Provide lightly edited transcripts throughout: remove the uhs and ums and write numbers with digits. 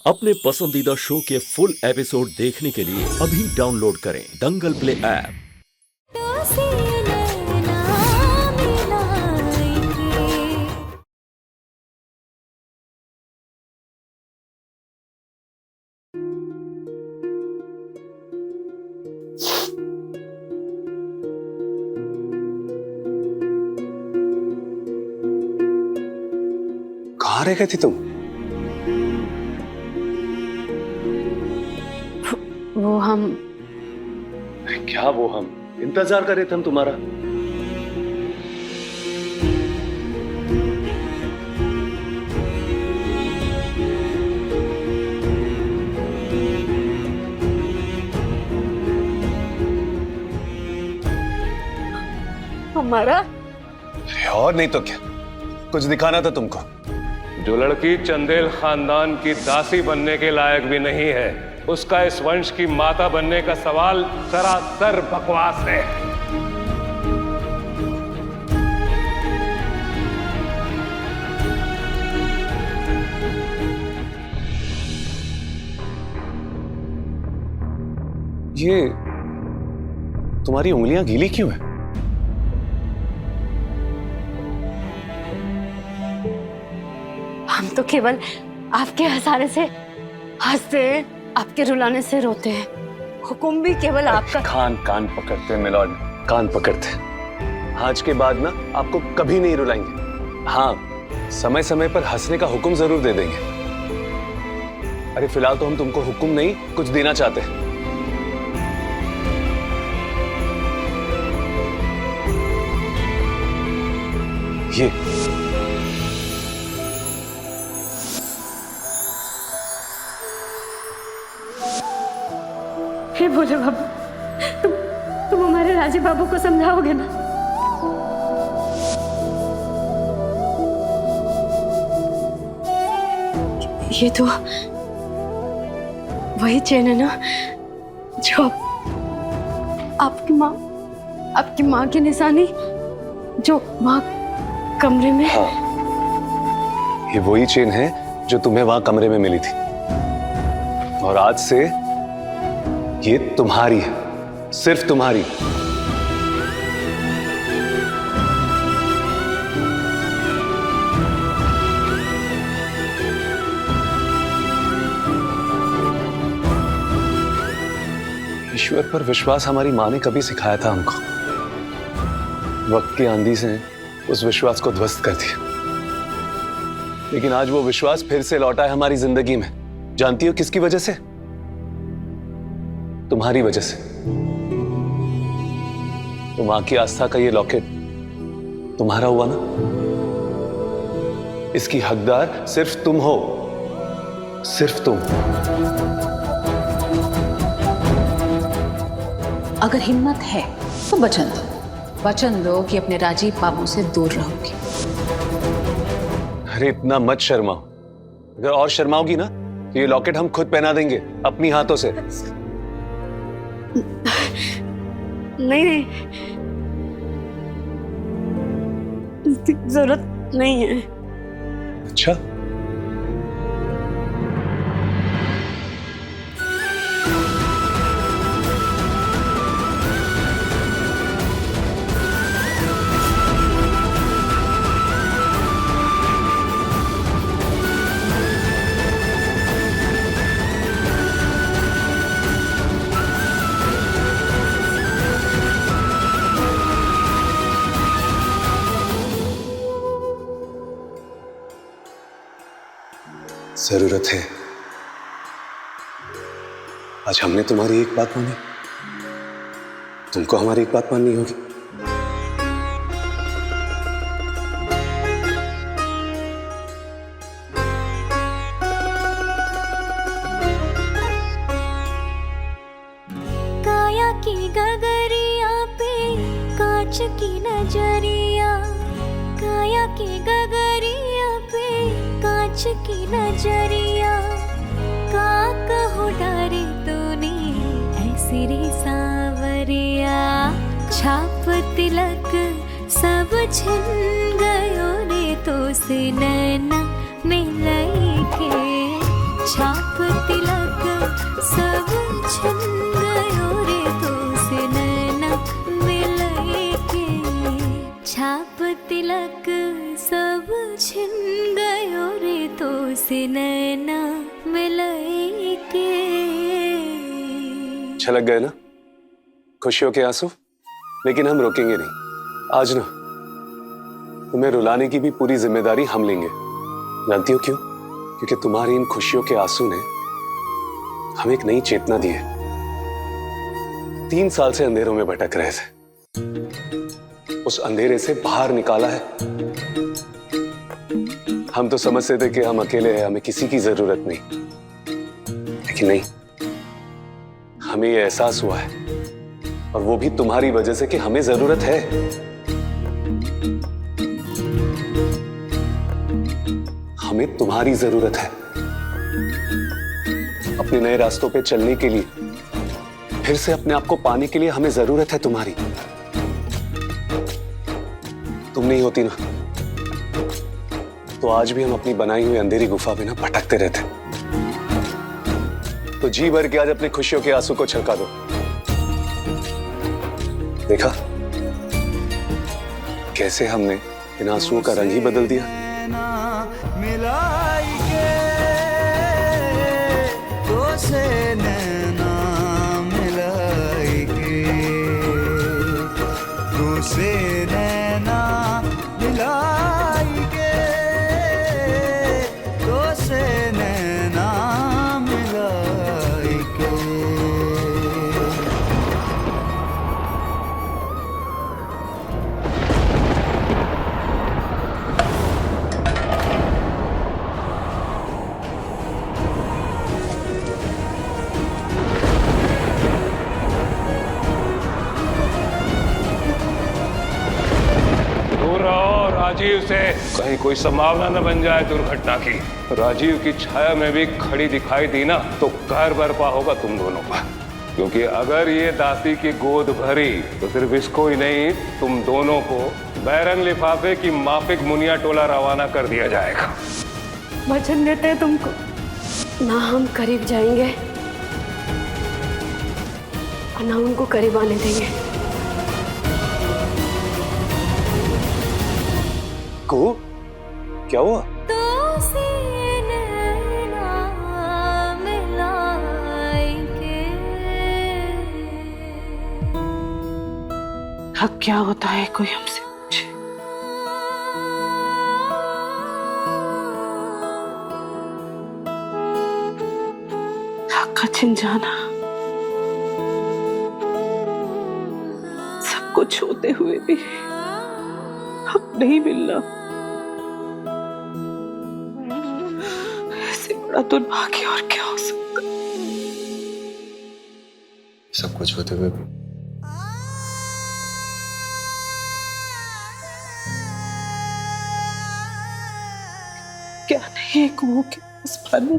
अपने पसंदीदा शो के फुल एपिसोड देखने के लिए अभी डाउनलोड करें दंगल प्ले ऐप। कहाँ रह गई थी तुम? वो हम क्या वो हम? इंतजार कर रहे थे हम तुम्हारा। हमारा अरे और नहीं तो क्या, कुछ दिखाना था तुमको। जो लड़की चंदेल खानदान की दासी बनने के लायक भी नहीं है, उसका इस वंश की माता बनने का सवाल सरासर बकवास है। ये तुम्हारी उंगलियां गीली क्यों है? हम तो केवल आपके हंसाने से हंसते हैं, आपके रुलाने से रोते हैं। हुक्म भी केवल आपका। कान पकड़ते हैं मिलॉर्ड, कान पकड़ते हैं। आज के बाद ना आपको कभी नहीं रुलाएंगे। हाँ, समय समय पर हंसने का हुक्म जरूर दे देंगे। अरे फिलहाल तो हम तुमको हुक्म नहीं, कुछ देना चाहते हैं। ये हे भोले बाबू, तुम हमारे राजी बाबू को समझाओगे ना? ये तो वही चेन है ना जो आपकी माँ की निशानी, जो माँ कमरे में। हाँ, ये वही चेन है जो तुम्हें वहां कमरे में मिली थी, और आज से ये तुम्हारी है, सिर्फ तुम्हारी। ईश्वर पर विश्वास हमारी माँ ने कभी सिखाया था हमको। वक्त की आंधी से उस विश्वास को ध्वस्त कर दिया, लेकिन आज वो विश्वास फिर से लौटा है हमारी जिंदगी में। जानती हो किसकी वजह से? तुम्हारी वजह से। तो मां की आस्था का ये लॉकेट तुम्हारा हुआ ना, इसकी हकदार सिर्फ तुम हो, सिर्फ तुम। अगर हिम्मत है तो वचन दो कि अपने राजीव बाबू से दूर रहोगी। अरे इतना मत शर्माओ, अगर और शर्माओगी ना तो ये लॉकेट हम खुद पहना देंगे अपनी हाथों से। नहीं, जरूरत नहीं है। अच्छा, जरूरत है। आज हमने तुम्हारी एक बात मानी, तुमको हमारी एक बात माननी होगी। काया की गगरिया पे कांच की नजरिया, काया की गगरिया पे कांच की नजरिया, का कहो डारे तूने ऐसी रे सावरिया, छाप तिलक सब छिन गयो रे तो से नैना मिलई के, छाप तिलक सब छिन गयो रे तो से नैना मिलई के छाप तिलक सब छिन गयो रे तो से नैना मिलई के। छलक गए ना खुशियों के आंसू, लेकिन हम रोकेंगे नहीं। आज ना तुम्हें रुलाने की भी पूरी जिम्मेदारी हम लेंगे। जानती हो क्यों? क्योंकि तुम्हारी इन खुशियों के आंसू ने हमें एक नई चेतना दी है। 3 साल से अंधेरों में भटक रहे थे, उस अंधेरे से बाहर निकाला है। हम तो समझते थे कि हम अकेले हैं, हमें किसी की जरूरत नहीं, लेकिन नहीं, हमें यह एहसास हुआ है, और वो भी तुम्हारी वजह से, कि हमें जरूरत है। हमें तुम्हारी जरूरत है अपने नए रास्तों पे चलने के लिए, फिर से अपने आप को पाने के लिए हमें जरूरत है तुम्हारी। तुम नहीं होती ना तो आज भी हम अपनी बनाई हुई अंधेरी गुफा में ना भटकते रहते। तो जी भर के आज अपनी खुशियों के आंसू को छलका दो। देखा कैसे हमने इन आंसुओं का रंग ही बदल दिया। मिलाई के तो से नैना मिलाई के तो से नैना मिलाई के तो से नैना मिलाई के। राजीव से कहीं कोई संभावना न बन जाए दुर्घटना की। राजीव की छाया में भी खड़ी दिखाई दी ना तो कहर बरपा होगा तुम दोनों पर, क्योंकि अगर ये दासी की गोद भरी तो सिर्फ इसको ही नहीं, तुम दोनों को बैरंग लिफाफे की माफिक मुनिया टोला रवाना कर दिया जाएगा। वचन देते हैं तुमको, ना हम करीब जाएंगे और ना उनको करीब आने देंगे। को क्या हुआ? तो से नैना मिलाई के। अब क्या होता है कोई हमसे पूछे। हक का छिन जाना, सब कुछ होते हुए भी हक नहीं मिलना, ऐसे बड़ा दुर्भाग्य और क्या हो सकता। सब कुछ होते हुए भी क्या नहीं है कुओं के पास पानी,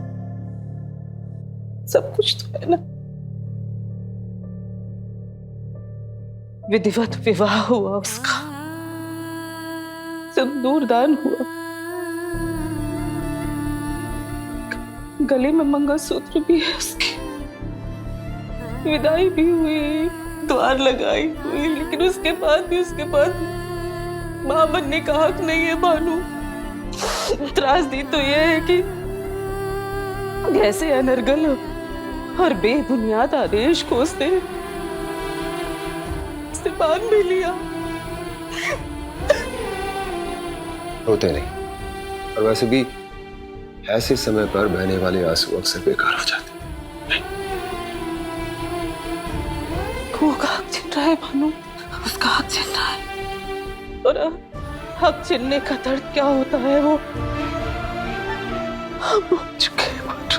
सब कुछ तो है ना। विधिवत विवाह हुआ उसका, सिंदूर दान हुआ, गले में मंगलसूत्र भी है उसकी, विदाई भी हुई, द्वार लगाई हुई, लेकिन उसके बाद मां बनने का हक नहीं है भानु। त्रासदी तो यह है कि ऐसे अनर्गल और बेबुनियाद आदेश को उसने मान भी लिया। होते नहीं, और वैसे भी ऐसे समय पर बहने वाले आंसू अक्सर बेकार हो जाते। वो का हक छीन रहा है भानु, उसका हक छीन रहा है, और हक छीनने का दर्द क्या होता है वो हम भूल चुके हैं भानु।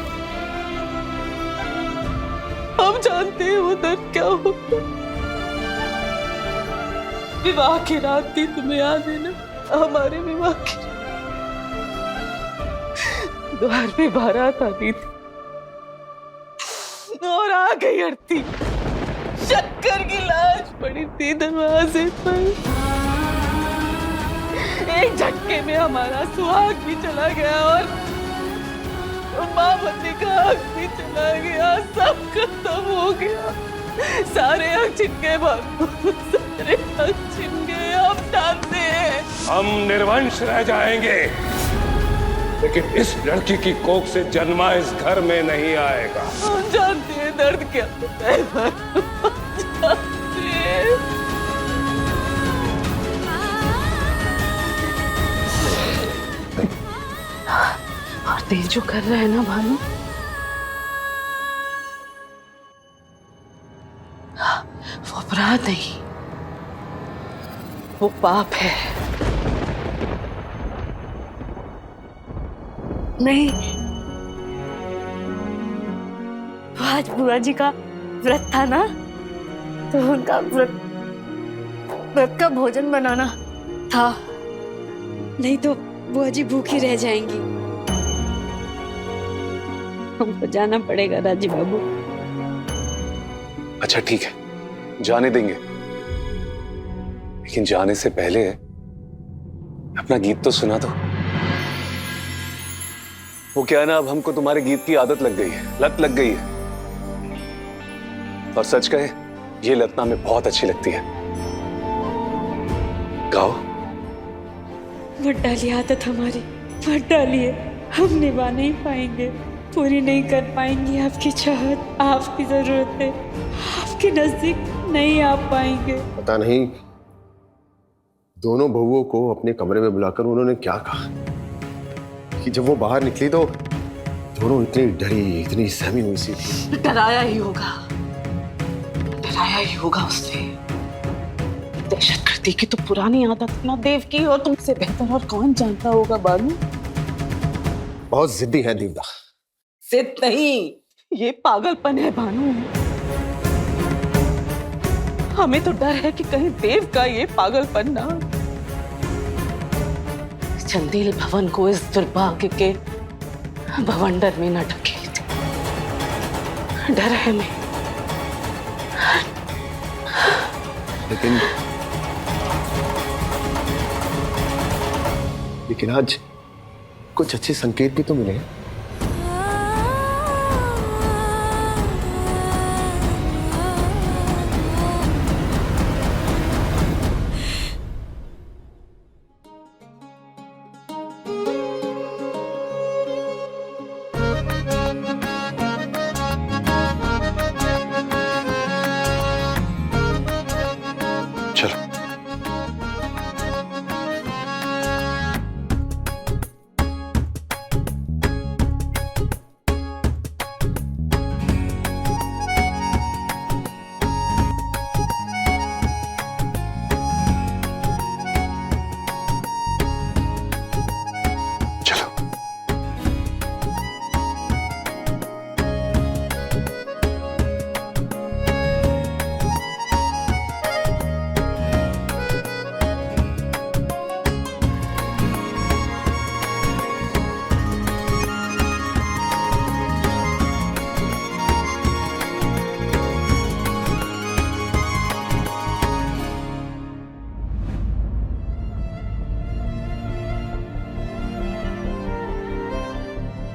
हम जानते हैं वो दर्द क्या होता है। विवाह की रात थी, तुम्हें याद है ना, हमारे विवाह की द्वार पे बारात आनी थी और आ गई आरती, शक्कर की लाश पड़ी थी दरवाजे पर। एक झटके में हमारा सुहाग भी चला गया और और माँ बन्नी का हक भी चला गया, सब खत्म हो गया, सारे हक छिन गए बाबू, सारे हक छिन गए। हम जानते हैं हम निर्वंश रह जाएंगे, लेकिन इस लड़की की कोख से जन्मा इस घर में नहीं आएगा। हम जानते हैं दर्द क्या होता है बाबू, हम जानते हैं। और देव जो कर रहा है ना भानु, वो अपराध नहीं, वो पाप है। नहीं, तो आज बुआ जी का व्रत था ना, तो उनका व्रत का भोजन बनाना था, नहीं तो बुआ जी भूखी रह जाएंगी। हमको जाना पड़ेगा राजी बाबू। अच्छा ठीक है, जाने देंगे, लेकिन जाने से पहले अपना गीत तो सुना दो। वो क्या है ना, अब हमको तुम्हारे गीत की आदत लग गई है, लत लग गई है, और सच कहे ये लत ना हमें बहुत अच्छी लगती है। गाओ। मत डालिए आदत हमारी, मत डालिए, हम निभा नहीं पाएंगे, पूरी नहीं कर पाएंगे आपकी चाहत, आपकी जरूरतें, आपके नजदीक नहीं आ पाएंगे। पता नहीं दोनों बहुओं को अपने कमरे में बुलाकर उन्होंने क्या कहा कि जब वो बाहर निकली तो दोनों इतनी डरी, इतनी सहमी हुई सी थी। डराया ही होगा, डराया ही होगा उसने। दहशत गर्दी की तो पुरानी आदत ना देव की, और तुमसे बेहतर और कौन जानता होगा बानू। बहुत जिद्दी है दीवदा। जिद नहीं, ये पागलपन है भानु। हमें तो डर है कि कहीं देव का ये पागलपन ना चंदेल भवन को इस दुर्भाग्य के भवंडर में न ढकेल दे। डर है हमें। लेकिन आज कुछ अच्छे संकेत भी तो मिले हैं। चलो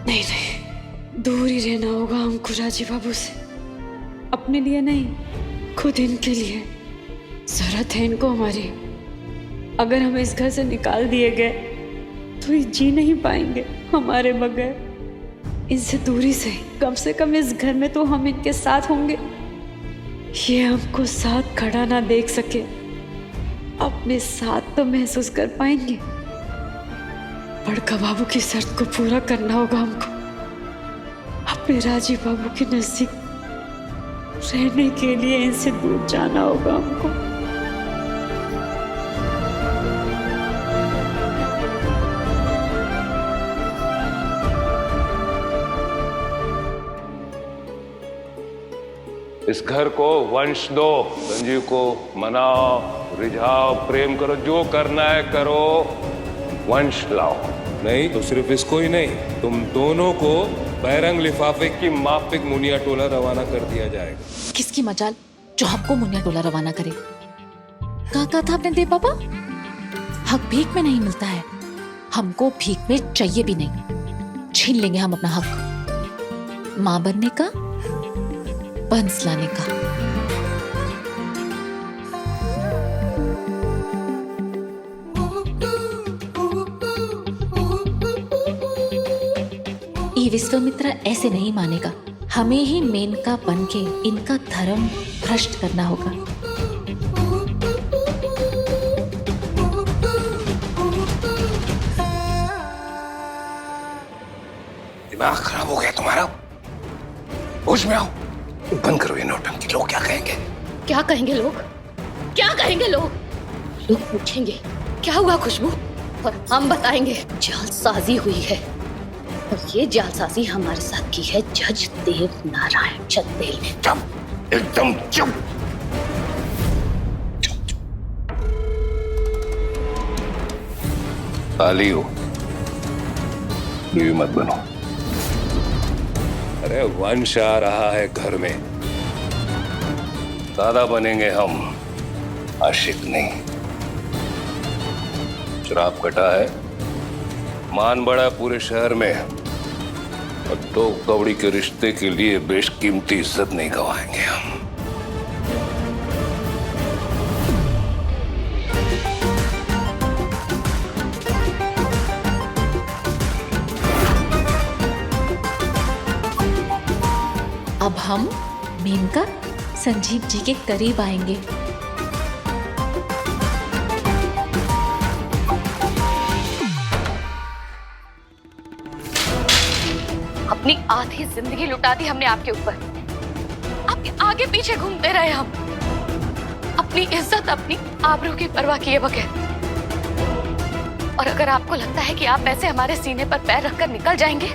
नहीं नहीं, दूर ही रहना होगा हमको राजी बाबू से, अपने लिए नहीं, खुद इनके लिए। जरूरत है इनको हमारी। अगर हम इस घर से निकाल दिए गए तो ये जी नहीं पाएंगे हमारे बगैर। इनसे दूरी से कम इस घर में तो हम इनके साथ होंगे। ये हमको साथ खड़ा ना देख सके, अपने साथ तो महसूस कर पाएंगे। बड़का बाबू की शर्त को पूरा करना होगा हमको, अपने राजी बाबू के नजदीक रहने के लिए इनसे दूर जाना होगा हमको। इस घर को वंश दो, संजीव को मनाओ, रिझाओ, प्रेम करो, जो करना है करो, वंश लाओ। नहीं तो सिर्फ इसको ही नहीं, तुम दोनों को बैरंग लिफाफे की माफिक मुनिया टोला रवाना कर दिया जाएगा। किसकी मजाल जो हमको मुनिया टोला रवाना करे? कहा था आपने देव बाबा, हक भीख में नहीं मिलता है, हमको भीख में चाहिए भी नहीं। छीन लेंगे हम अपना हक। माँ बनने का, बंस लाने का। ये विश्वामित्र ऐसे नहीं मानेगा। हमें ही मेनका बनके इनका धर्म भ्रष्ट करना होगा। दिमाग खराब हो गया तुम्हारा? होश में आओ, बंद करो ये नौटंकी। लोग क्या कहेंगे? क्या कहेंगे लोग? क्या कहेंगे लोग? लोग पूछेंगे क्या हुआ खुशबू, और हम बताएंगे जालसाजी हुई है। और ये जालसाजी हमारे साथ की है जज देव नारायण चंदेल ने। चुप, एकदम चुप। खाली हो, ये मत बनो। अरे वंश आ रहा है घर में, दादा बनेंगे हम, आशिक नहीं। शराब कटा है, मान बड़ा पूरे शहर में, और दो कौड़ी के रिश्ते के लिए बेशकीमती इज्जत नहीं गवाएंगे हम। अब हम मेनका संजीव जी के करीब आएंगे। अपनी आधी जिंदगी लुटा दी हमने आपके ऊपर, आपके आगे पीछे घूमते रहे हम, अपनी इज्जत अपनी आबरू की परवाह किए बगैर। और अगर आपको लगता है कि आप ऐसे हमारे सीने पर पैर रखकर निकल जाएंगे,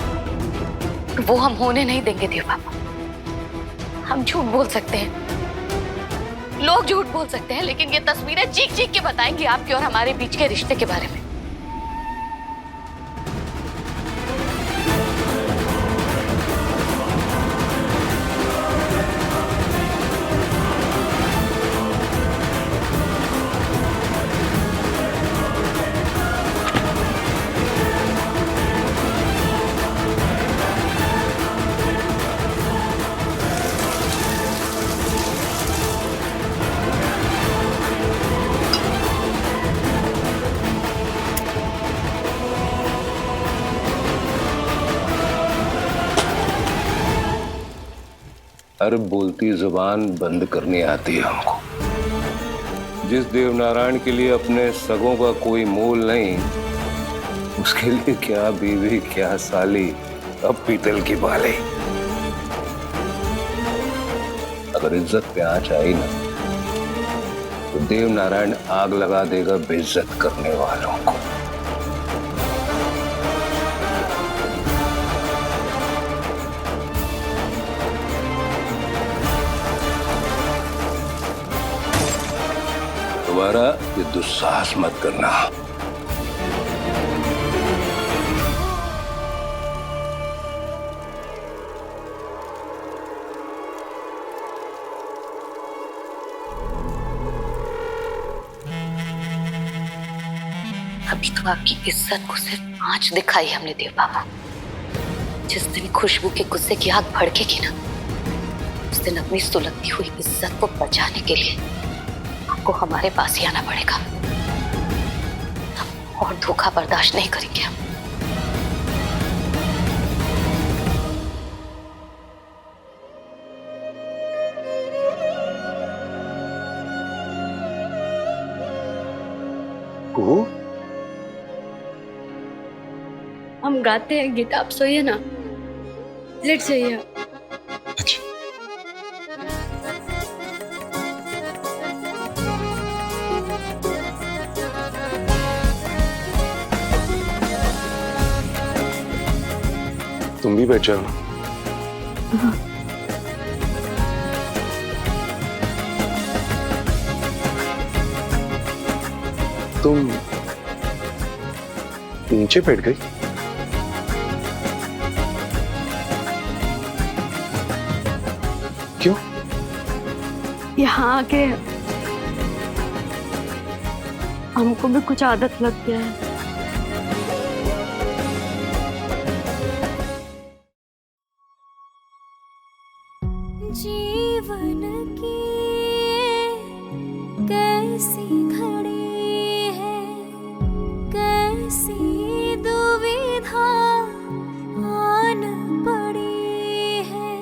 तो वो हम होने नहीं देंगे देव बाबा। हम झूठ बोल सकते हैं, लोग झूठ बोल सकते हैं, लेकिन ये तस्वीरें चीख चीख के बताएंगी आपके और हमारे बीच के रिश्ते के बारे में। हर बोलती जुबान बंद करनी आती है हमको। जिस देवनारायण के लिए अपने सगों का कोई मोल नहीं, उसके लिए क्या बीवी क्या साली, अब पीतल की बाली। अगर इज्जत पे आंच आई ना, तो देवनारायण आग लगा देगा बेइज्जत करने वालों को। दोबारा ये दुस्साहस मत करना। अभी तो आपकी इज्जत को सिर्फ आंच दिखाई हमने देव बाबा। जिस दिन खुशबू के गुस्से की आग भड़केगी ना, उस दिन अपनी सुलगती हुई इज्जत को बचाने के लिए आपको हमारे पास ही आना पड़ेगा। और धोखा बर्दाश्त नहीं करेंगे हम। हम गाते हैं गीत, आप सोइए ना, लेट जाइए। अच्छा। तुम भी बैठ जाओ। तुम नीचे बैठ गई? क्यों? यहाँ आके हमको भी कुछ आदत लग गया है। जीवन की कैसी घड़ी है, कैसी दुविधा आन पड़ी है।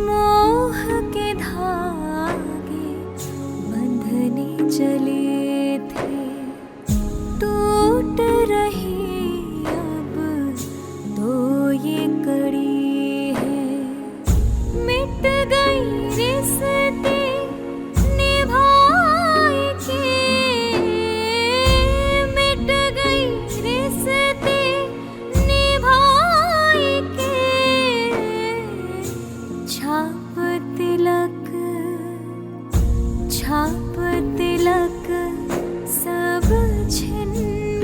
मोह के धागे बंधने चले थे, टूट रही अब तो ये कड़ी है। मिट गई रिश्ते निभाए के, मिट गई रिश्ते निभाए के। छाप तिलक, छाप तिलक सब छिन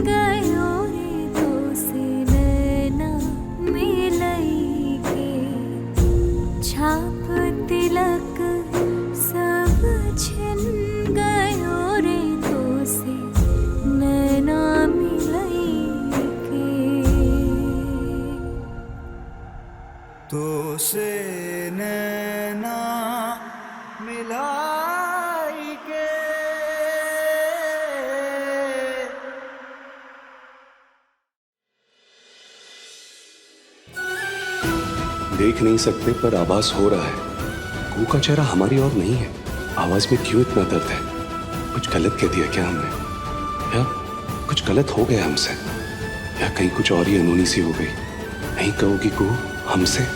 गयो रे तो से नैना मिलई के। छाप तिलक सब छिन गयो रे तो से नैना मिलई के। तो से नैना मिलाई के। देख नहीं सकते पर आभास हो रहा है। कू का चेहरा हमारी ओर नहीं है। आवाज में क्यों इतना दर्द है? कुछ गलत कह दिया क्या हमने? या कुछ गलत हो गया हमसे? या कहीं कुछ और ही अनहोनी सी हो गई? नहीं कहोगी कू हमसे?